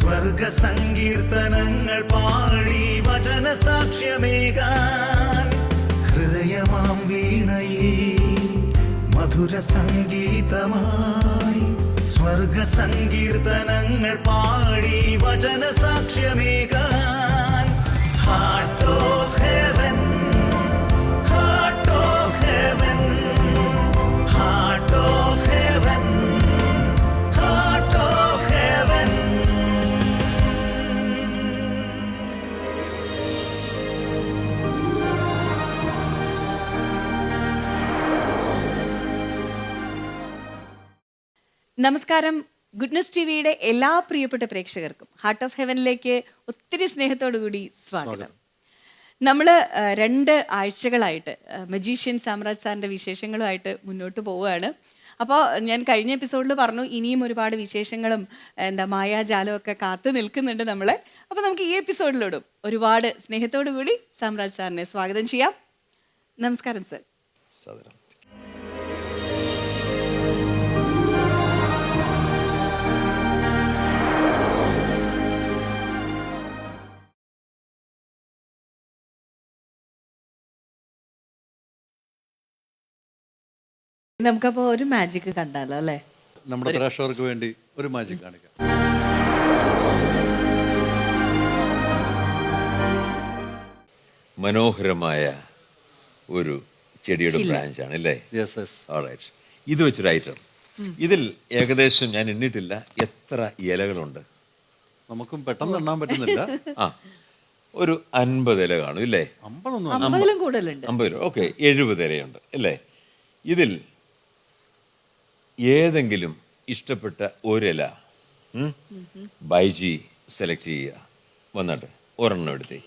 സ്വർഗ സങ്കീർത്തനങ്ങൾ പാടി വചന സാക്ഷ്യമേകാൻ ഹൃദയമാം വീണയിൽ മധുര സംഗീതമായി സ്വർഗ സങ്കീർത്തനങ്ങൾ പാടി വചന സാക്ഷ്യമേകാൻ heart of heaven heart of heaven heart of heaven heart of heaven. നമസ്കാരം. ഗുഡ്നസ് ടിവിയുടെ എല്ലാ പ്രിയപ്പെട്ട പ്രേക്ഷകർക്കും ഹാർട്ട് ഓഫ് ഹെവനിലേക്ക് ഒത്തിരി സ്നേഹത്തോടു കൂടി സ്വാഗതം. നമ്മൾ 2 ആഴ്ചകളായിട്ട് മജീഷ്യൻ സാമ്രാജ് സാറിൻ്റെ വിശേഷങ്ങളുമായിട്ട് മുന്നോട്ട് പോവുകയാണ്. അപ്പോൾ ഞാൻ കഴിഞ്ഞ എപ്പിസോഡിൽ പറഞ്ഞു ഇനിയും ഒരുപാട് വിശേഷങ്ങളും മായാജാലമൊക്കെ കാത്തു നിൽക്കുന്നുണ്ട് നമ്മളെ. അപ്പോൾ നമുക്ക് ഈ എപ്പിസോഡിലോടും ഒരുപാട് സ്നേഹത്തോടു കൂടി സാമ്രാജ് സാറിനെ സ്വാഗതം ചെയ്യാം. നമസ്കാരം സർ. നമുക്കപ്പോൾ ഒരു മാജിക് കണ്ടാലോ അല്ലേ? നമ്മുടെ പ്രേക്ഷകർക്ക് വേണ്ടി ഒരു മാജിക് കാണിക്കാം. മനോഹരമായ ഒരു ചെടിയുടെ ബ്രാഞ്ച് ആണ് അല്ലേ? ഓൾറൈറ്റ്. ഇത് വെച്ചൊരു ഐറ്റം. ഇതിൽ ഏകദേശം ഞാൻ എണ്ണിട്ടില്ല എത്ര ഇലകളുണ്ട്. നമുക്കും പെട്ടെന്ന് എണ്ണാൻ പറ്റുന്നില്ല. ഒരു 50 ഇല കാണും ഇല്ലേ? 50 കൂടുതലുണ്ട്. 50. ഓക്കെ, 70 ഇലയുണ്ട് അല്ലേ? ഇതിൽ ഏതെങ്കിലും ഇഷ്ടപ്പെട്ട ഒരില ബൈജി സെലക്ട് ചെയ്യുക. വന്നിട്ട് ഒരെണ്ണം എടുത്തേ.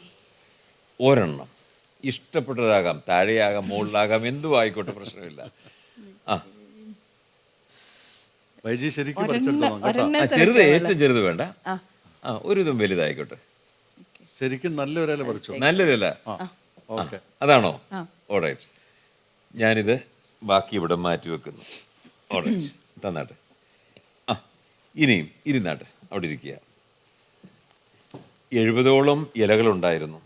ഒരെണ്ണം ഇഷ്ടപ്പെട്ടതാകാം, താഴെയാകാം, മുകളിലാകാം, എന്തും ആയിക്കോട്ടെ, പ്രശ്നമില്ല. ബൈജി ശരിക്കും ചെറുത്, ഏറ്റവും ചെറുത് വേണ്ട, ഒരു ഇതും വലുതായിക്കോട്ടെ. ശരിക്കും നല്ലൊരില പറിച്ചു. നല്ലൊരില അതാണോ? ഓൾറൈറ്റ്. ഞാനിത് ബാക്കി ഇവിടെ മാറ്റി വെക്കുന്നു. ഓൾറൈറ്റ്, തന്നാട്ടെ. ഇനിയും ഇരുന്നാട്ടെ, അവിടെ ഇരിക്കുക. 70ഓളം ഇലകളുണ്ടായിരുന്നു.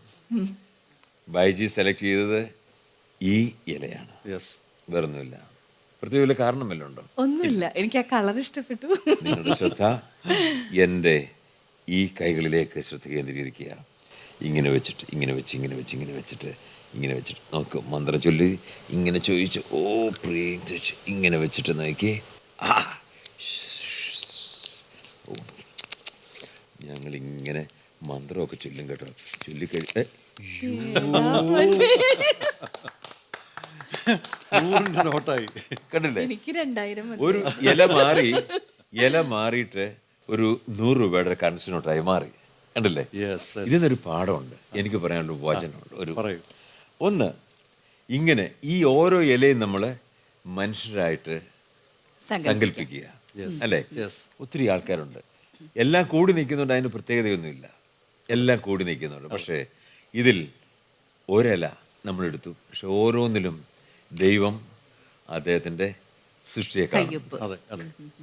ബൈജി സെലക്ട് ചെയ്തത് ഈ ഇലയാണ്. വേറൊന്നുമില്ല. പ്രത്യേക വല്ല കാരണം വല്ലതും ഉണ്ടോ? ഒന്നുമില്ല, എനിക്ക് ആ കളർ ഇഷ്ടപ്പെട്ടു. നിങ്ങളുടെ ശ്രദ്ധ എൻ്റെ ഈ കൈകളിലേക്ക് ശ്രദ്ധ കേന്ദ്രീകരിക്കുക. ഇങ്ങനെ വെച്ചിട്ട് ഇങ്ങനെ വെച്ച് ഇങ്ങനെ വെച്ച് ഇങ്ങനെ വെച്ചിട്ട് ഇങ്ങനെ വെച്ചിട്ട് നോക്ക്. മന്ത്രം ചൊല്ലി ഇങ്ങനെ ചോദിച്ചു, ഓ പ്രിയം ചോദിച്ചു, ഇങ്ങനെ വെച്ചിട്ട് നോക്കി. ഞങ്ങളിങ്ങനെ മന്ത്രമൊക്കെ ചൊല്ലും കേട്ടോ. ചൊല്ലിക്കഴിഞ്ഞ കണ്ടില്ലേ? ഒരു ഇല മാറിയിട്ട് ഒരു 100 രൂപയുടെ കറൻസി നോട്ടായി മാറി. കണ്ടില്ലേ? ഇതിനൊരു പാഠമുണ്ട്. എനിക്ക് പറയാനുള്ള വചനമുണ്ട്. ഒന്ന്, ഇങ്ങനെ ഈ ഓരോ ഇലയും നമ്മൾ മനുഷ്യരായിട്ട് സങ്കല്പിക്കുക അല്ലേ? ഒത്തിരി ആൾക്കാരുണ്ട്, എല്ലാം കൂടി നിൽക്കുന്നുണ്ട്. അതിന് പ്രത്യേകതയൊന്നുമില്ല, എല്ലാം കൂടി നിൽക്കുന്നുണ്ട്. പക്ഷേ ഇതിൽ ഒരില നമ്മളെടുത്തു. പക്ഷെ ഓരോന്നിലും ദൈവം അദ്ദേഹത്തിൻ്റെ സൃഷ്ടിയെ കാണുന്നുണ്ട്,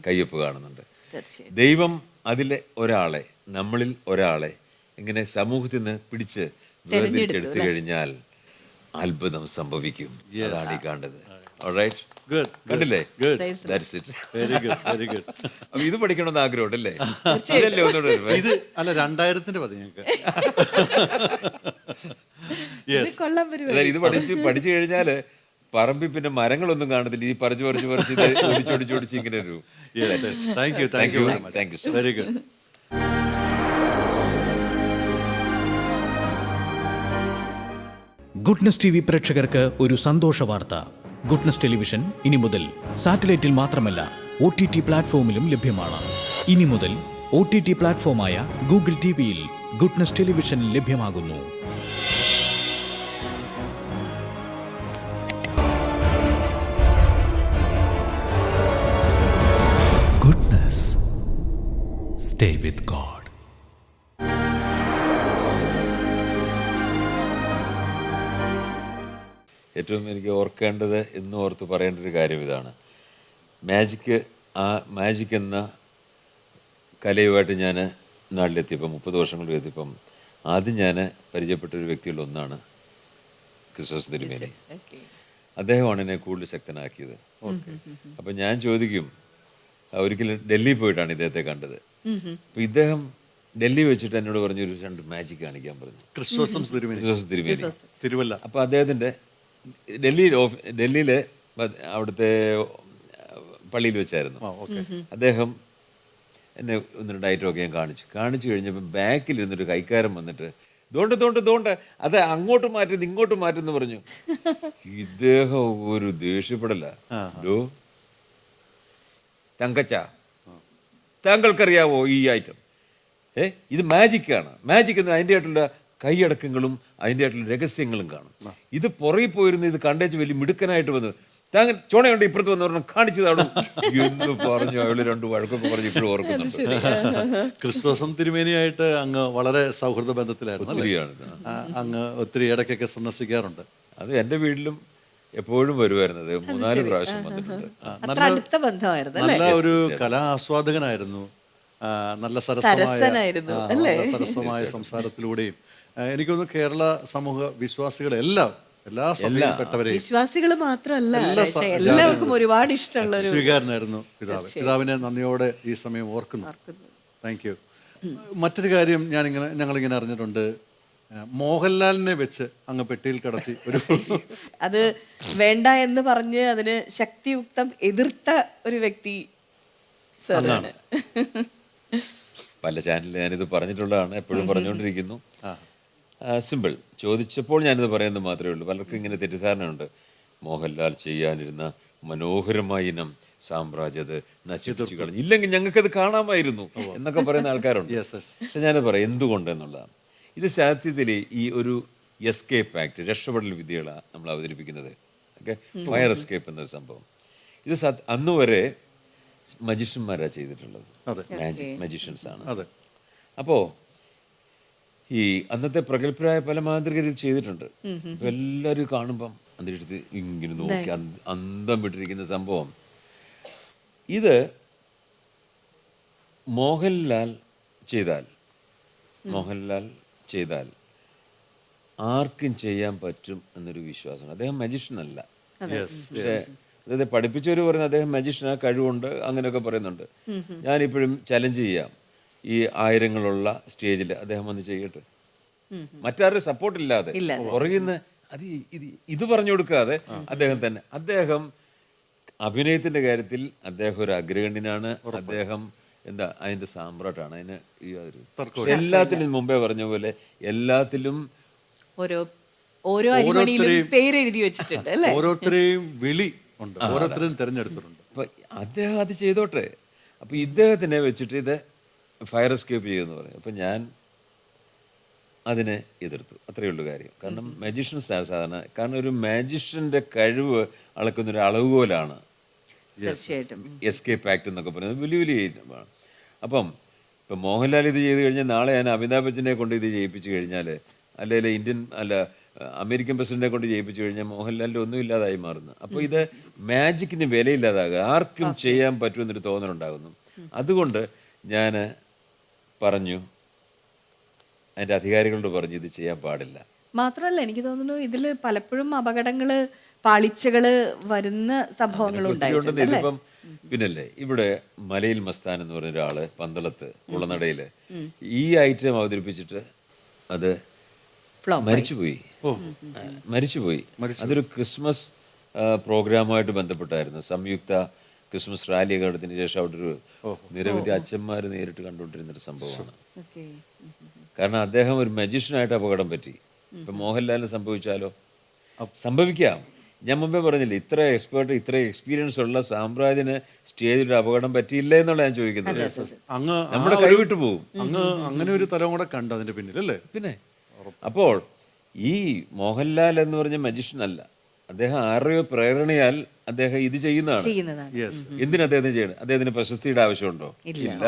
കയ്യൊപ്പ് കാണുന്നുണ്ട്. ദൈവം അതിലെ ഒരാളെ, നമ്മളിൽ ഒരാളെ ഇങ്ങനെ സമൂഹത്തിൽ നിന്ന് പിടിച്ച് വേർതിരിച്ചെടുത്തു കഴിഞ്ഞാൽ അത്ഭുതം സംഭവിക്കും. അതാണ് ഈ കണ്ടത്. കണ്ടില്ലേ? അപ്പൊ ഇത് പഠിക്കണമെന്ന് ആഗ്രഹമുണ്ടല്ലേ? ഇത് അല്ല 2000-ന്റെ മതി ഞങ്ങൾക്ക്. ഇത് പഠിച്ചു കഴിഞ്ഞാല് പറമ്പിൽ പിന്നെ മരങ്ങളൊന്നും കാണത്തില്ല. ഈ പറിച്ച് ഇത് ഒടിച്ചൊടിച്ചൊടിച്ച് ഇങ്ങനെ ഒരു. Thank you very good. Goodness T V പ്രേക്ഷകർക്ക് ഒരു സന്തോഷ വാർത്ത. ഗുഡ്നസ് ടെലിവിഷൻ ഇനി മുതൽ സാറ്റലൈറ്റിൽ മാത്രമല്ല OTT പ്ലാറ്റ്ഫോമിലും ലഭ്യമാണ്. ഇനി മുതൽ OTT പ്ലാറ്റ്ഫോമായ ഗൂഗിൾ ടിവിയിൽ ഗുഡ്നസ് ടെലിവിഷൻ ലഭ്യമാകുന്നു. Goodness, stay with God. ഏറ്റവും എനിക്ക് ഓർക്കേണ്ടത്, എന്നും ഓർത്ത് പറയേണ്ട ഒരു കാര്യം ഇതാണ്. മാജിക് എന്ന കലയുമായിട്ട് ഞാൻ നാട്ടിലെത്തിയപ്പം 30 വർഷങ്ങൾ എത്തിയപ്പം ആദ്യം ഞാൻ പരിചയപ്പെട്ട ഒരു വ്യക്തികളിൽ ഒന്നാണ് ക്രിസ്മസ് തിരുമേനി. അദ്ദേഹമാണ് എന്നെ കൂടുതൽ ശക്തനാക്കിയത്. അപ്പം ഞാൻ ചോദിക്കും, ഒരിക്കലും ഡൽഹി പോയിട്ടാണ് ഇദ്ദേഹത്തെ കണ്ടത്. അപ്പം ഇദ്ദേഹം ഡൽഹി വെച്ചിട്ട് എന്നോട് പറഞ്ഞു ഒരു 2 മാജിക് കാണിക്കാൻ പറഞ്ഞു. ക്രിസ്മസ് തിരുമേനി തിരുവല്ല. അപ്പോൾ അദ്ദേഹത്തിൻ്റെ ഡൽഹിയിലെ അവിടുത്തെ പള്ളിയിൽ വെച്ചായിരുന്നു. അദ്ദേഹം എന്നെ 1-2 ഐറ്റമൊക്കെ ഞാൻ കാണിച്ചു കഴിഞ്ഞപ്പോൾ ബാക്കിലിരുന്നൊരു കൈക്കാരൻ വന്നിട്ട് ദോണ്ട് അത് അങ്ങോട്ട് മാറ്റി ഇങ്ങോട്ട് മാറ്റെന്ന് പറഞ്ഞു. ഇദ്ദേഹം ഒരു ദേഷ്യപ്പെടല. തങ്കച്ച, താങ്കൾക്കറിയാവോ ഈ ഐറ്റം? ഇത് മാജിക്കാണ്. മാജിക് എന്ന് അതിൻ്റെ ആയിട്ടുള്ള കൈയടക്കങ്ങളും അതിൻ്റെ ആയിട്ടുള്ള രഹസ്യങ്ങളും കാണും. ഇത് പുറകെ പോയിരുന്ന് ഇത് കണ്ടേച്ച് വലിയ മിടുക്കനായിട്ട് വന്നു. താങ്കൾ ചോണയുണ്ട് ഇപ്പുറത്ത് വന്ന് പറഞ്ഞാൽ കാണിച്ചത് അവിടെ എന്ന് പറഞ്ഞു. അയാള് 2 വഴക്കൊക്കെ പറഞ്ഞു. ഇപ്പോഴും ഓർക്കുന്നുണ്ട്. ക്രിസ്തുസം തിരുമേനിയായിട്ട് അങ്ങ് വളരെ സൗഹൃദ ബന്ധത്തിലായിരുന്നു. അങ്ങ് ഒത്തിരി ഇടയ്ക്കൊക്കെ സന്ദർശിക്കാറുണ്ട്. അത് എൻ്റെ വീട്ടിലും എപ്പോഴും വരുമായിരുന്നത്. 3-4 പ്രാവശ്യം വന്നിട്ടുണ്ട്. അടുത്ത ബന്ധമായിരുന്നു. നല്ല ഒരു കലാ ആസ്വാദകനായിരുന്നു. നല്ല സരസമായ സംസാരത്തിലൂടെയും എനിക്കൊന്ന് കേരള സമൂഹ വിശ്വാസികളെല്ലാം എല്ലാ സമയപ്പെട്ടവരെയും വിശ്വാസികൾ മാത്രമല്ല എല്ലാവർക്കും ഒരുപാട് ഇഷ്ടമുള്ള സ്വീകാരനായിരുന്നു പിതാവിനെ നന്ദിയോടെ ഈ സമയം ഓർക്കുന്നു. Thank you. മറ്റൊരു കാര്യം ഞങ്ങളിങ്ങനെ അറിഞ്ഞിട്ടുണ്ട്, മോഹൻലാലിനെ വെച്ച് അങ്ങ് പെട്ടിയിൽ കടത്തി ഒരു അത് വേണ്ട എന്ന് പറഞ്ഞ് അതിന് ശക്തിയുക്തം എതിർത്ത ഒരു വ്യക്തി സാറാണ്. പല ചാനലിൽ ഞാനിത് പറഞ്ഞിട്ടുള്ളതാണ്, എപ്പോഴും പറഞ്ഞുകൊണ്ടിരിക്കുന്നു. സിമ്പിൾ. ചോദിച്ചപ്പോൾ ഞാനിത് പറയുന്നത് മാത്രമേ ഉള്ളൂ. പലർക്കും ഇങ്ങനെ തെറ്റിദ്ധാരണയുണ്ട്. മോഹൻലാൽ ചെയ്യാനിരുന്ന മനോഹരമായ ഇനം സാമ്രാജ്യത് നശിപ്പിച്ചു കളഞ്ഞു, ഇല്ലെങ്കിൽ ഞങ്ങൾക്കത് കാണാമായിരുന്നു എന്നൊക്കെ പറയുന്ന ആൾക്കാരുണ്ട്. പക്ഷെ ഞാനത് പറയാം എന്തുകൊണ്ടെന്നുള്ളതാണ്. ഇത് സത്യത്തിൽ ഈ ഒരു എസ്കേപ്പ് ആക്ട്, രക്ഷപ്പെടൽ വിദ്യകളാണ് നമ്മൾ അവതരിപ്പിക്കുന്നത്. ഓക്കെ, ഫയർ എസ്കേപ്പ് എന്നൊരു സംഭവം. ഇത് അന്ന് വരെ മജീഷ്യന്മാരാണ് ചെയ്തിട്ടുള്ളത്. മാജിക് മജീഷ്യൻസ് ആണ്. അപ്പോൾ ഈ അന്നത്തെ പ്രഗത്ഭരായ പല മാന്ത്രികർ ഇത് ചെയ്തിട്ടുണ്ട്. അപ്പോൾ എല്ലാവരും കാണുമ്പം അതിൻ്റെ ഇങ്ങനെ നോക്കി അന്തം വിട്ടിരിക്കുന്ന സംഭവം. ഇത് മോഹൻലാൽ ചെയ്താൽ ആർക്കും ചെയ്യാൻ പറ്റും എന്നൊരു വിശ്വാസമാണ്. അദ്ദേഹം മജീഷ്യൻ അല്ല. പക്ഷേ അതായത് പഠിപ്പിച്ചവർ പറയുന്നത് അദ്ദേഹം മജീഷ്യനാ, കഴിവുണ്ട്, അങ്ങനെയൊക്കെ പറയുന്നുണ്ട്. ഞാനിപ്പോഴും ചലഞ്ച് ചെയ്യാം, ഈ ആയിരങ്ങളുള്ള സ്റ്റേജിൽ അദ്ദേഹം വന്ന് ചെയ്യട്ടെ. മറ്റാരുടെ സപ്പോർട്ടില്ലാതെ പുറകിന്ന് ഇത് പറഞ്ഞു കൊടുക്കാതെ അദ്ദേഹം അഭിനയത്തിന്റെ കാര്യത്തിൽ അദ്ദേഹം ഒരു അഗ്രഗണ്യനാണ്. അദ്ദേഹം അതിന്റെ സാമ്രാട്ടാണ്. അതിന് എല്ലാത്തിനും മുമ്പേ പറഞ്ഞ പോലെ എല്ലാത്തിലും പേരെഴുതി വെച്ചിട്ടുണ്ട്. ഓരോരുത്തരെയും വിളി ഉണ്ട്, ഓരോരുത്തരെയും തിരഞ്ഞെടുത്തിട്ടുണ്ട്. അപ്പൊ അദ്ദേഹം അത് ചെയ്തോട്ടെ. അപ്പൊ ഇദ്ദേഹത്തിനെ വെച്ചിട്ട് ഇത് ഫയർ എസ്കേപ്പ് ചെയ്യുമെന്ന് പറയും. അപ്പം ഞാൻ അതിനെ എതിർത്തു. അത്രയേ ഉള്ളൂ കാര്യം. കാരണം മജീഷ്യൻസ് സാധാരണ, കാരണം ഒരു മാജിഷ്യൻ്റെ കഴിവ് അളക്കുന്നൊരു അളവുകോലാണ് എസ്കേപ്പ് ആക്ട് എന്നൊക്കെ പറയുന്നത്. വലിയ അപ്പം ഇപ്പം മോഹൻലാൽ ഇത് ചെയ്ത് കഴിഞ്ഞാൽ നാളെ ഞാൻ അമിതാഭ് ബച്ചനെ കൊണ്ട് ഇത് ചെയ്യിപ്പിച്ചു കഴിഞ്ഞാൽ, അല്ലെങ്കിൽ അമേരിക്കൻ പ്രസിഡന്റിനെ കൊണ്ട് ചെയ്യിപ്പിച്ചു കഴിഞ്ഞാൽ മോഹൻലാലിൻ്റെ ഒന്നും ഇല്ലാതായി മാറുന്നു. അപ്പോൾ ഇത് മാജിക്കിന് വിലയില്ലാതാകുക, ആർക്കും ചെയ്യാൻ പറ്റുമെന്നൊരു തോന്നലുണ്ടാകുന്നു. അതുകൊണ്ട് ഞാൻ പറഞ്ഞു, അതിൻ്റെ അധികാരികളോട് പറഞ്ഞു ഇത് ചെയ്യാൻ പാടില്ല. മാത്രമല്ല എനിക്ക് തോന്നുന്നു ഇതിൽ പലപ്പോഴും അപകടങ്ങള്, പാളിച്ചകള് വരുന്ന സംഭവങ്ങളുണ്ടായിട്ടുണ്ട്. ഇതിപ്പം പിന്നല്ലേ ഇവിടെ മലയിൽ മസ്താൻ എന്ന് പറഞ്ഞ ഒരാള് പന്തളത്ത് കുളനടയില് ഈ ഐറ്റം അവതരിപ്പിച്ചിട്ട് അത് മരിച്ചുപോയി. അതൊരു ക്രിസ്മസ് പ്രോഗ്രാമുമായിട്ട് ബന്ധപ്പെട്ടായിരുന്നു. സംയുക്ത ക്രിസ്മസ് റാലി കണ്ടതിന് ശേഷം അവിടെ ഒരു നിരവധി അച്ഛന്മാർ നേരിട്ട് കണ്ടുകൊണ്ടിരുന്നൊരു സംഭവമാണ്. കാരണം അദ്ദേഹം ഒരു മജീഷ്യനായിട്ട് അപകടം പറ്റി. ഇപ്പം മോഹൻലാലിന് സംഭവിച്ചാലോ? സംഭവിക്കാം. ഞാൻ മുമ്പേ പറഞ്ഞില്ലേ, ഇത്ര എക്സ്പേർട്ട്, ഇത്ര എക്സ്പീരിയൻസ് ഉള്ള സാമ്രാജ്യന് സ്റ്റേജിൽ അപകടം പറ്റിയില്ല എന്നുള്ള ഞാൻ ചോദിക്കുന്നത്. നമ്മുടെ കൈവിട്ടു പോകും. അങ്ങനെ ഒരു തലം കൂടെ കണ്ടു അതിന്റെ പിന്നിലല്ലേ. പിന്നെ അപ്പോൾ ഈ മോഹൻലാൽ എന്ന് പറഞ്ഞ മജീഷ്യൻ അല്ല. അദ്ദേഹം ആരുടെയോ പ്രേരണയാൽ അദ്ദേഹം ഇത് ചെയ്യുന്നതാണ്. എന്തിനാ അദ്ദേഹത്തിന് ചെയ്യണം? അദ്ദേഹത്തിന് പ്രശസ്തിയുടെ ആവശ്യമുണ്ടോ? ഇല്ല.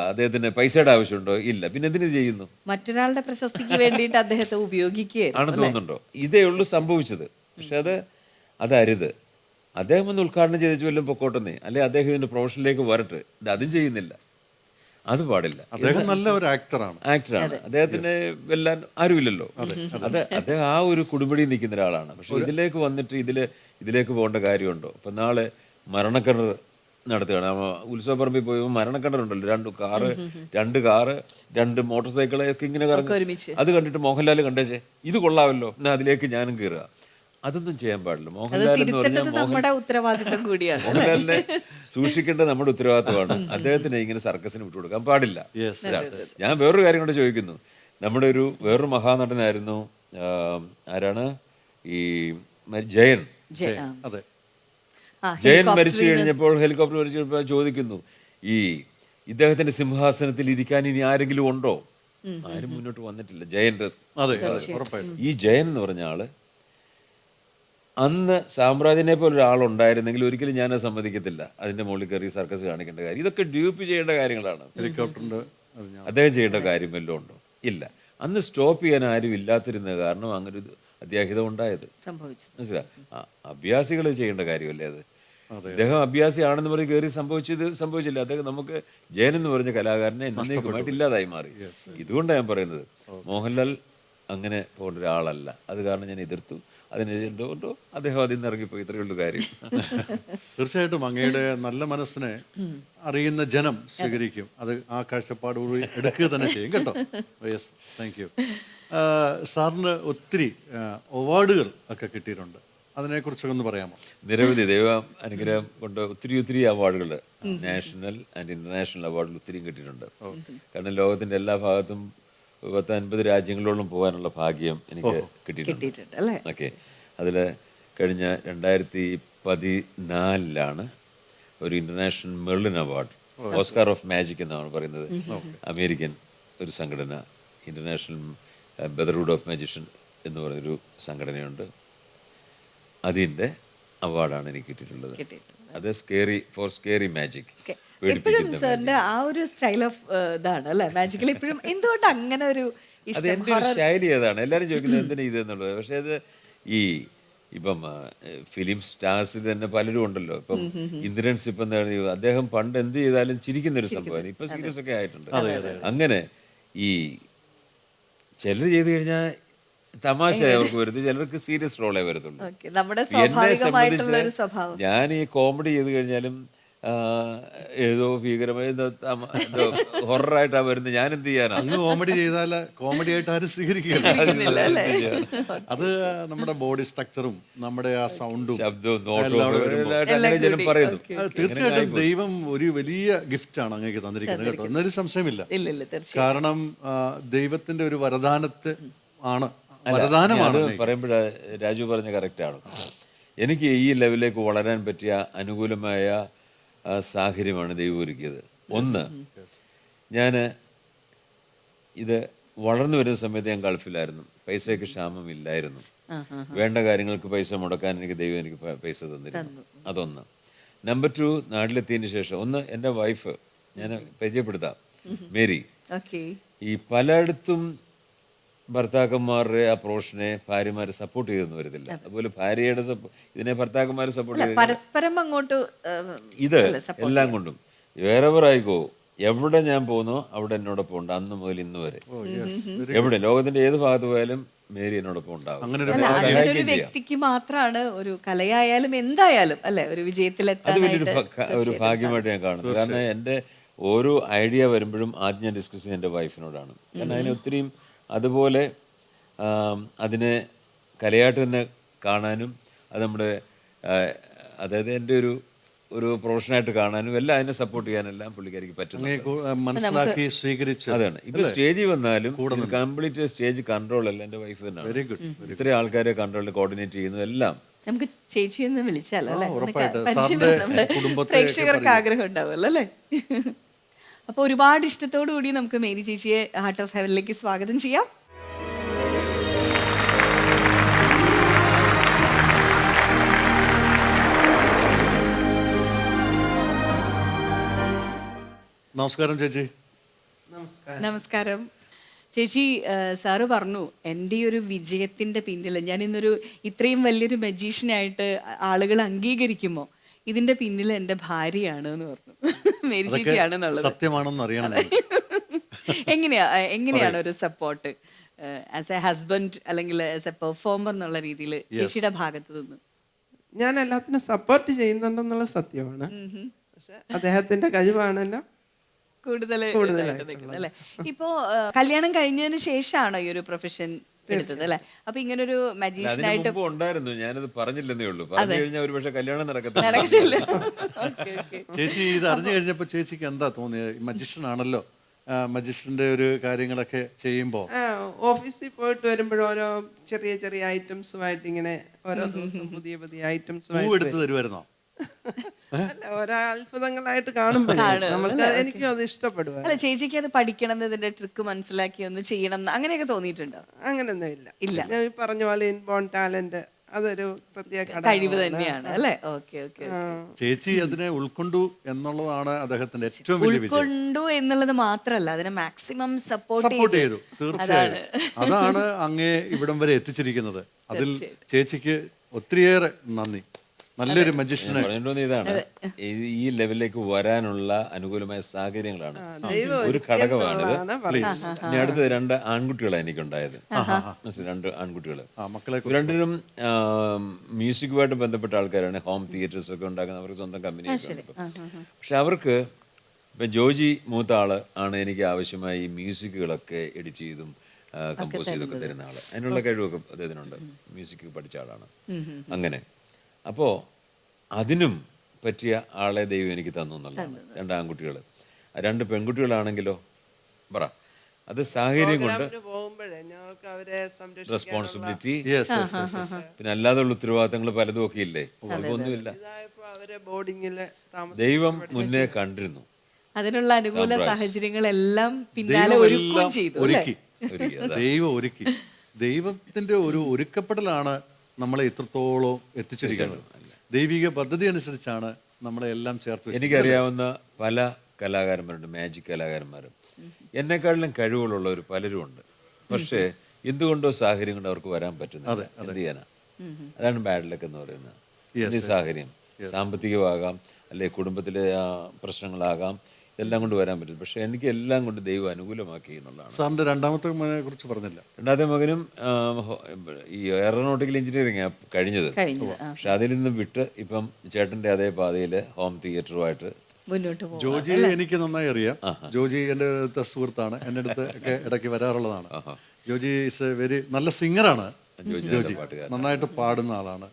അദ്ദേഹത്തിന് പൈസയുടെ ആവശ്യമുണ്ടോ? ഇല്ല. പിന്നെ എന്തിനു ചെയ്യുന്നു? മറ്റൊരാളുടെ പ്രശസ്തിക്ക് വേണ്ടിയിട്ട് അദ്ദേഹത്തെ ഉപയോഗിക്കുകയാണ് ആണെന്ന് തോന്നുന്നുണ്ടോ? ഇതേ ഉള്ളൂ സംഭവിച്ചത്. പക്ഷെ അതരുത്. അദ്ദേഹം ഒന്ന് ഉദ്ഘാടനം ചെയ്തു വല്ലതും പൊക്കോട്ടെന്നേ, അല്ലെ അദ്ദേഹം ഇതിന്റെ പ്രൊഫഷനിലേക്ക് വരട്ടെ. ഇത് അതും ചെയ്യുന്നില്ല. അത് പാടില്ല. അദ്ദേഹം നല്ല ഒരു ആക്ടറാണ്. ആക്ടറാണ്, അദ്ദേഹത്തിന് വെല്ലാൻ ആരുമില്ലല്ലോ. അദ്ദേഹം ആ ഒരു കുടുംബടിയിൽ നിൽക്കുന്ന ഒരാളാണ്. പക്ഷെ ഇതിലേക്ക് വന്നിട്ട് ഇതിലേക്ക് പോകേണ്ട കാര്യമുണ്ടോ? ഇപ്പം നാളെ മരണക്കിണർ നടത്തുകയാണ്. ഉത്സവപ്പറമ്പിൽ പോയി മരണക്കിണറുണ്ടല്ലോ, രണ്ട് കാറ് 2 മോട്ടോർ സൈക്കിളൊക്കെ ഇങ്ങനെ കറങ്ങി. അത് കണ്ടിട്ട് മോഹൻലാൽ കണ്ടേച്ചേ ഇത് കൊള്ളാമല്ലോ, എന്നാൽ അതിലേക്ക് ഞാനും കയറുക. അതൊന്നും ചെയ്യാൻ പാടില്ല. മോഹൻലാൽ എന്ന് പറഞ്ഞാൽ മോഹൻലാലിനെ സൂക്ഷിക്കേണ്ടത് നമ്മുടെ ഉത്തരവാദിത്വമാണ്. അദ്ദേഹത്തിന് ഇങ്ങനെ സർക്കസിന് വിട്ടുകൊടുക്കാൻ പാടില്ല. ഞാൻ വേറൊരു കാര്യം കൊണ്ട് ചോദിക്കുന്നു. നമ്മുടെ വേറൊരു മഹാനടനായിരുന്നു, ആരാണ്, ഈ ജയൻ. അതെ, ജയൻ മരിച്ചു കഴിഞ്ഞപ്പോൾ, ഹെലികോപ്റ്റർ മരിച്ചു കഴിഞ്ഞപ്പോൾ ചോദിക്കുന്നു, ഇദ്ദേഹത്തിന്റെ സിംഹാസനത്തിൽ ഇരിക്കാൻ ഇനി ആരെങ്കിലും ഉണ്ടോ? ആരും മുന്നോട്ട് വന്നിട്ടില്ല. ജയന്റെ ഈ ജയൻ എന്ന് പറഞ്ഞ ആള് അന്ന് സാമ്രാജ്യനെ പോലെ ഒരാളുണ്ടായിരുന്നെങ്കിൽ ഒരിക്കലും ഞാനത് സമ്മതിക്കത്തില്ല. അതിന്റെ മുകളിൽ കയറി സർക്കസ് കാണിക്കേണ്ട കാര്യം, ഇതൊക്കെ ഡ്യൂപ്പ് ചെയ്യേണ്ട കാര്യങ്ങളാണ്. ഹെലികോപ്റ്ററിന്റെ അദ്ദേഹം ചെയ്യേണ്ട കാര്യം വല്ലതും ഉണ്ടോ? ഇല്ല. അന്ന് സ്റ്റോപ്പ് ചെയ്യാൻ ആരും ഇല്ലാതിരുന്ന കാരണം അങ്ങനെ ഒരു അത്യാഹിതം ഉണ്ടായത്. മനസ്സിലാ, അഭ്യാസികൾ ചെയ്യേണ്ട കാര്യമല്ലേ അത്. അദ്ദേഹം അഭ്യാസിയാണെന്ന് പറഞ്ഞ് കയറി സംഭവിച്ചില്ല. അദ്ദേഹം നമുക്ക് ജയൻ എന്ന് പറഞ്ഞ കലാകാരനെ എന്നേക്കുമായിട്ട് ഇല്ലാതായി മാറി. ഇതുകൊണ്ടാണ് ഞാൻ പറയുന്നത്, മോഹൻലാൽ അങ്ങനെ പോകേണ്ട ഒരാളല്ല. അത് കാരണം ഞാൻ എതിർത്തു. അതിനെന്തോ അദ്ദേഹം അതിൽ നിന്ന് ഇറങ്ങിപ്പോയി. ഇത്രയുള്ളൂ കാര്യം. തീർച്ചയായിട്ടും അങ്ങയുടെ നല്ല മനസ്സിനെ അറിയുന്ന ജനം സ്വീകരിക്കും. അത് ആ കാഴ്ചപ്പാടുകൂടി എടുക്കുക തന്നെ ചെയ്യും കേട്ടോ. Yes, thank you. സാറിന് ഒത്തിരി അവാർഡുകൾ ഒക്കെ കിട്ടിയിട്ടുണ്ട്, അതിനെക്കുറിച്ചൊക്കെ ഒന്ന് പറയാമോ? നിരവധി ദൈവ അനുഗ്രഹം കൊണ്ട് ഒത്തിരി അവാർഡുകൾ, നാഷണൽ ആൻഡ് ഇന്റർനാഷണൽ അവാർഡുകൾ ഒത്തിരി കിട്ടിയിട്ടുണ്ട്. കാരണം ലോകത്തിന്റെ എല്ലാ ഭാഗത്തും 50 രാജ്യങ്ങളിലോളം പോകാനുള്ള ഭാഗ്യം എനിക്ക് കിട്ടിയിട്ടുണ്ട്. ഓക്കെ, അതിൽ കഴിഞ്ഞ 2014 ഒരു international Merlin award, Oscar of magic എന്നാണ് പറയുന്നത്, അമേരിക്കൻ ഒരു സംഘടന, ഇന്റർനാഷണൽ ബ്രദർഹുഡ് ഓഫ് മാജിഷ്യൻ എന്ന് പറയുന്നൊരു സംഘടനയുണ്ട്. അതിൻ്റെ അവാർഡാണ് എനിക്ക് കിട്ടിയിട്ടുള്ളത്. അത് സ്കേറി മാജിക്. എപ്പോഴും സാറിന്റെ ആ ഒരു സ്റ്റൈൽ ഓഫ് ഇതാണ് അല്ലെ, മാജിക്കൽ. എപ്പോഴും എന്തുകൊണ്ട് അങ്ങനെ ഒരു അത് എൻ്റെ ഒരു ശൈലി അതാണ്. എല്ലാവരും ചോദിക്കുന്നത് എന്തിനാ ഇത് എന്നുള്ളത്. പക്ഷെ അത് ഇപ്പം ഫിലിം സ്റ്റാർസിൽ തന്നെ പലരും ഉണ്ടല്ലോ. ഇപ്പം ഇന്ദ്രൻസ് ഇപ്പം അദ്ദേഹം പണ്ട് എന്ത് ചെയ്താലും ചിരിക്കുന്നൊരു സംഭവമാണ്. ഇപ്പം സീരിയസ് ഒക്കെ ആയിട്ടുണ്ട്. അങ്ങനെ ചിലർ ചെയ്ത് കഴിഞ്ഞാൽ തമാശ അവർക്ക് വരുന്നത്, ചിലർക്ക് സീരിയസ് റോളേ വരത്തുള്ളൂ. എന്നെ സംബന്ധിച്ച് ഞാൻ ഈ കോമഡി ചെയ്ത് കഴിഞ്ഞാലും ഏതോ ഭീകരമായ ഹൊററായിട്ടാ വരുന്നത്. ഞാൻ എന്ത് ചെയ്യാനാ? കോമഡി ചെയ്താൽ കോമഡി ആയിട്ട് ആരും സ്വീകരിക്കില്ല. അത് നമ്മുടെ ബോഡി സ്ട്രക്ചറും നമ്മുടെ ആ സൗണ്ടും ശബ്ദവും നോട്ടും പറയുന്നു. തീർച്ചയായിട്ടും ദൈവം ഒരു വലിയ ഗിഫ്റ്റ് ആണ് അങ്ങേക്ക് തന്നിരിക്കുന്നത് കേട്ടോ, എന്നൊരു സംശയമില്ല. കാരണം ദൈവത്തിന്റെ ഒരു വരദാനത്തെ ആണ്, വരദാനമാണ്. പറയുമ്പോഴ രാജു പറഞ്ഞ കറക്റ്റാണ്. എനിക്ക് ഈ ലെവലിലേക്ക് വളരാൻ പറ്റിയ അനുകൂലമായ സാഹചര്യമാണ് ദൈവം ഒരുക്കിയത്. ഒന്ന്, ഞാൻ ഇത് വളർന്നു വരുന്ന സമയത്ത് ഞാൻ ഗൾഫിലായിരുന്നു. പൈസയ്ക്ക് ക്ഷാമമില്ലായിരുന്നു. വേണ്ട കാര്യങ്ങൾക്ക് പൈസ മുടക്കാൻ ദൈവം എനിക്ക് പൈസ തന്നിരുന്നു. അതൊന്ന്. നമ്പർ 2, നാട്ടിലെത്തിയതിന് ശേഷം എൻ്റെ വൈഫ് ഞാൻ പരിചയപ്പെടുത്താം, മേരി. ഈ പലയിടത്തും ഭർത്താക്കന്മാരുടെ ആ പ്രൊഫഷനെ ഭാര്യമാരെ സപ്പോർട്ട് ചെയ്തെന്ന് വരുന്നില്ല. അതുപോലെ ഭാര്യയുടെ ഇതിനെ ഭർത്താക്കന്മാരെ സപ്പോർട്ട് ചെയ്ത് പരസ്പരം അങ്ങോട്ട് ഇത് എല്ലാം കൊണ്ടും വേറെവർ ആയിക്കോ, എവിടെ ഞാൻ പോകുന്നോ അവിടെ എന്നോടൊപ്പം ഉണ്ട്. അന്ന് മുതൽ ഇന്ന് വരെ എവിടെ ലോകത്തിന്റെ ഏത് ഭാഗത്ത് പോയാലും മേരി എന്നോടൊപ്പം ഉണ്ടാവും. ഒരു വ്യക്തിക്ക് മാത്രമാണ് ഒരു കലയായാലും എന്തായാലും അല്ലെ ഒരു വിജയത്തിലെത്താൻ അത് വലിയൊരു ഭാഗ്യമായിട്ട് ഞാൻ കാണുന്നു. കാരണം എൻ്റെ ഓരോ ഐഡിയ വരുമ്പോഴും ആദ്യം ഞാൻ ഡിസ്കസ് ചെയ്യുന്നത് എൻ്റെ വൈഫിനോടാണ്. കാരണം അതിനെ ഒത്തിരിയും അതുപോലെ അതിനെ കലയായിട്ട് തന്നെ കാണാനും അത് നമ്മുടെ അതായത് എൻ്റെ ഒരു പ്രൊഫഷനായിട്ട് കാണാനും എല്ലാം അതിനെ സപ്പോർട്ട് ചെയ്യാനെല്ലാം പുള്ളിക്കാരിക്ക് പറ്റുന്നു. അതാണ്. ഇപ്പൊ സ്റ്റേജിൽ വന്നാലും കംപ്ലീറ്റ് സ്റ്റേജ് കൺട്രോൾ അല്ല എൻ്റെ വൈഫ് തന്നെയാണ്. ഇത്രയും ആൾക്കാരെ കൺട്രോൾ കോർഡിനേറ്റ് ചെയ്യുന്നു എല്ലാം. നമുക്ക് ചേച്ചിയെന്ന് വിളിച്ചാലോ പ്രേക്ഷകർക്ക് ആഗ്രഹം ഉണ്ടാവുമല്ലോ അല്ലേ? അപ്പോൾ ഒരുപാട് ഇഷ്ടത്തോടു കൂടി നമുക്ക് മേരി ചേച്ചിയെ ഹാർട്ട് ഓഫ് ഹെവനിലേക്ക് സ്വാഗതം ചെയ്യാം. നമസ്കാരം ചേച്ചി. നമസ്കാരം ചേച്ചി. സാറ് പറഞ്ഞു എൻ്റെ ഒരു വിജയത്തിൻ്റെ പിന്നിൽ ഞാൻ ഇന്നൊരു ഇത്രയും വലിയൊരു മജീഷ്യനായിട്ട് ആളുകൾ അംഗീകരിക്കുമോ ഇതിൻ്റെ പിന്നിൽ എൻ്റെ ഭാര്യയാണ് എന്ന് പറഞ്ഞു. മേരി അതൊക്കെ ചേച്ചിയാണെന്നുള്ളത്. സത്യമാണെന്ന് അറിയണം. എങ്ങനെയാണ് ഒരു സപ്പോർട്ട് ആസ് എ ഹസ്ബൻഡ് അല്ലെങ്കിൽ ആസ് എ പെർഫോമർ എന്നുള്ള രീതിയിൽ ചേച്ചിയുടെ ഭാഗത്ത് നിന്ന്? ഞാൻ എല്ലാത്തിനും സപ്പോർട്ട് ചെയ്യുന്നുണ്ടെന്നുള്ള സത്യമാണ്. പക്ഷെ അദ്ദേഹത്തിന്റെ കഴിവാണല്ലോ കൂടുതലായിട്ട് നിൽക്കുന്നത് അല്ലെ. ഇപ്പോ കല്യാണം കഴിഞ്ഞതിന് ശേഷമാണോ ഈ ഒരു പ്രൊഫഷൻ എടുത്തത് അല്ലെ? അപ്പൊ ഇങ്ങനൊരു മജീഷ്യനായിട്ട് ഉണ്ടായിരുന്നു, ഞാനത് പറഞ്ഞില്ലെന്നേ ഉള്ളൂ. പറഞ്ഞു കഴിഞ്ഞാൽ ഒരു പക്ഷെ കല്യാണം നടക്കത്തില്ല. ചേച്ചി ഇത് അറിഞ്ഞു കഴിഞ്ഞപ്പോ ചേച്ചിക്ക് എന്താ തോന്നിയത്? മജിഷ്യൻ ആണല്ലോ, മജിഷ്യന്റെ ഒരു കാര്യങ്ങളൊക്കെ ചെയ്യുമ്പോ ഓഫീസിൽ പോയിട്ട് വരുമ്പോഴും ഓരോ ചെറിയ ചെറിയ ഐറ്റംസുമായിട്ട് ഇങ്ങനെ ഓരോ ദിവസം പുതിയ പുതിയ പൂ ഐറ്റംസുമായിട്ട് എടുത്ത് തരുമായിരുന്നോ? അല്ല, ഓരോ അത്ഭുതങ്ങളായിട്ട് കാണുമ്പോഴേ നമുക്ക് എനിക്കും അത് ഇഷ്ടപ്പെടുക. അല്ല, ചേച്ചിക്ക് അത് പഠിക്കണം, ഇതിന്റെ ട്രിക്ക് മനസ്സിലാക്കി ഒന്ന് ചെയ്യണം അങ്ങനെയൊക്കെ തോന്നിയിട്ടുണ്ടോ? അങ്ങനൊന്നും ഇല്ല. ഞാൻ ഈ പറഞ്ഞ പോലെ ഇൻബോൺ ടാലന്റ് അതൊരു പ്രത്യേക കഴിവ് തന്നെയാണ് അല്ലെ? Okay okay. ചേച്ചി അതിനെ ഉൾക്കൊണ്ടു എന്നുള്ളതാണ് അദ്ദേഹത്തിന്റെ ഏറ്റവും വലിയ വിജയം. ഉൾക്കൊണ്ടു എന്നുള്ളത് മാത്രമല്ല, അതിനെ മാക്സിമം സപ്പോർട്ട് ചെയ്തു. തീർച്ചയായും അതാണ് അങ്ങേ ഇവിടം വരെ എത്തിച്ചിരിക്കുന്നത്. അതിൽ ചേച്ചിക്ക് ഒത്തിരിയേറെ നന്ദി. നല്ലൊരു മജിഷ്യനെ ഇതാണ് ഈ ലെവലിലേക്ക് വരാനുള്ള അനുകൂലമായ സാഹചര്യങ്ങളാണ് ഒരു ഘടകമാണിത്. ഇനി അടുത്ത 2 ആൺകുട്ടികളാണ് എനിക്കുണ്ടായത്. 2 ആൺകുട്ടികൾ. രണ്ടിനും മ്യൂസിക്കുമായിട്ട് ബന്ധപ്പെട്ട ആൾക്കാരാണ്. ഹോം തിയേറ്റേഴ്സ് ഒക്കെ ഉണ്ടാക്കുന്ന അവർക്ക് സ്വന്തം കമ്പനിയൊക്കെ ഉണ്ട്. പക്ഷെ അവർക്ക് ഇപ്പം ജോജി മൂത്ത ആള് ആണ് എനിക്ക് ആവശ്യമായ ഈ മ്യൂസിക്കുകളൊക്കെ എഡിറ്റ് ചെയ്തും കമ്പോസ് ചെയ്തൊക്കെ തരുന്ന ആള്. അതിനുള്ള കഴിവൊക്കെ അദ്ദേഹത്തിനുണ്ട്. മ്യൂസിക് പഠിച്ച ആളാണ്. അങ്ങനെ അപ്പോൾ അതിനും പറ്റിയ ആളെ ദൈവം എനിക്ക് തന്നു എന്നുള്ളതാണ്. 2 ആൺകുട്ടികൾ. 2 പെൺകുട്ടികളാണെങ്കിലോ പറ, അത് സാഹചര്യം കൊണ്ട് റെസ്പോൺസിബിലിറ്റി, പിന്നെ അല്ലാതെയുള്ള ഉത്തരവാദിത്തങ്ങൾ പലതും ഒക്കെ ഇല്ലേ, ഒന്നുമില്ല. ദൈവം മുന്നേ കണ്ടിരുന്നു. അതിനുള്ള അനുകൂല സാഹചര്യങ്ങളെല്ലാം പിന്നാലെ ഒരുക്കി. ദൈവം ഒരുക്കി. ദൈവത്തിന്റെ ഒരു ഒരുക്കപ്പെടലാണ് നമ്മളെ ഇത്രത്തോളം എത്തിച്ചിരിക്കുന്നത്. ദൈവിക പദ്ധതി അനുസരിച്ചാണ് നമ്മളെ എല്ലാം ചേർത്ത്. എനിക്കറിയാവുന്ന പല കലാകാരന്മാരുണ്ട്, മാജിക് കലാകാരന്മാരും. എന്നെക്കാളിലും കഴിവുകളുള്ളവർ പലരും ഉണ്ട്. പക്ഷേ എന്തുകൊണ്ടോ സാഹചര്യം കൊണ്ട് അവർക്ക് വരാൻ പറ്റുന്നില്ല. എന്ത് ചെയ്യാനാ? അതാണ് ബാഡ് ലക്ക് എന്ന് പറയുന്നത്. ഈ സാഹചര്യം സാമ്പത്തികമാകാം, അല്ലെ കുടുംബത്തിലെ പ്രശ്നങ്ങളാകാം, ഇതെല്ലാം കൊണ്ട് വരാൻ പറ്റും. പക്ഷെ എനിക്ക് എല്ലാം കൊണ്ട് ദൈവം അനുകൂലമാക്കി എന്നുള്ളതാണ്. സാറിന്റെ രണ്ടാമത്തെ മകനെ കുറിച്ച് പറഞ്ഞില്ല. രണ്ടാമത്തെ മകനും ഈ എയറോനോട്ടിക്കൽ എഞ്ചിനീയറിംഗ് കഴിഞ്ഞത്. പക്ഷെ അതിൽ നിന്ന് വിട്ട് ഇപ്പം ചേട്ടന്റെ അതേ പാതയിൽ ഹോം തിയേറ്ററുമായിട്ട് മുന്നോട്ട് പോകും. ജോജി എനിക്ക് നന്നായി അറിയാം. ജോജി എൻ്റെ അടുത്ത സുഹൃത്താണ്, എൻ്റെ അടുത്ത് ഒക്കെ ഇടയ്ക്ക് വരാറുള്ളതാണ്. ജോജി ഈസ് എ വെരി നല്ല സിംഗറാണ്. ജോജി നന്നായിട്ട് പാടുന്ന ആളാണ്.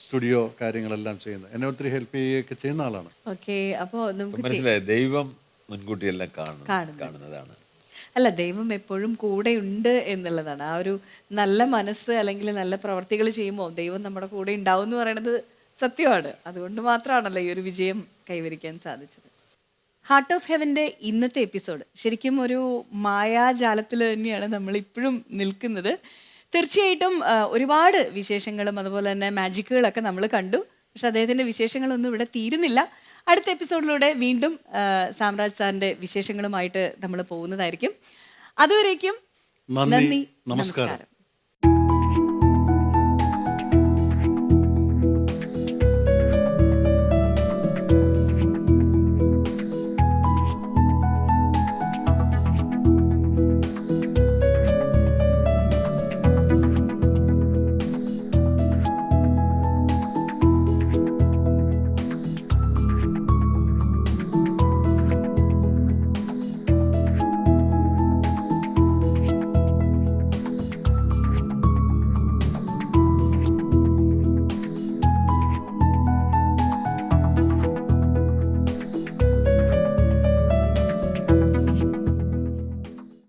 സ്റ്റുഡിയോ കാര്യങ്ങളെല്ലാം ചെയ്യുന്നത്, എന്നെ ഒത്തിരി ഹെൽപ്പ് ചെയ്യുകയൊക്കെ ചെയ്യുന്ന ആളാണ്. ഓക്കെ, അപ്പോൾ നമുക്ക് മനസ്സിലായി, ദൈവം മുൻകൂട്ടി എല്ലാം കാണുന്നതാണ്. അല്ല, ദൈവം എപ്പോഴും കൂടെ ഉണ്ട് എന്നുള്ളതാണ്. ആ ഒരു നല്ല മനസ്സ് അല്ലെങ്കിൽ നല്ല പ്രവർത്തികൾ ചെയ്യുമ്പോൾ ദൈവം നമ്മുടെ കൂടെ ഉണ്ടാവും എന്ന് പറയുന്നത് സത്യമാണ്. അതുകൊണ്ട് മാത്രമാണല്ലോ ഈ ഒരു വിജയം കൈവരിക്കാൻ സാധിച്ചത്. ഹാർട്ട് ഓഫ് ഹെവൻ്റെ ഇന്നത്തെ എപ്പിസോഡ് ശരിക്കും ഒരു മായാജാലത്തിൽ തന്നെയാണ് നമ്മളിപ്പോഴും നിൽക്കുന്നത്. തീർച്ചയായിട്ടും ഒരുപാട് വിശേഷങ്ങളും അതുപോലെ തന്നെ മാജിക്കുകളൊക്കെ നമ്മൾ കണ്ടു. പക്ഷെ അദ്ദേഹത്തിൻ്റെ വിശേഷങ്ങളൊന്നും ഇവിടെ തീരുന്നില്ല. അടുത്ത എപ്പിസോഡിലൂടെ വീണ്ടും സാമ്രാജ് സാറിൻ്റെ വിശേഷങ്ങളുമായിട്ട് നമ്മൾ പോകുന്നതായിരിക്കും. അതുവരേക്കും നന്ദി, നമസ്കാരം.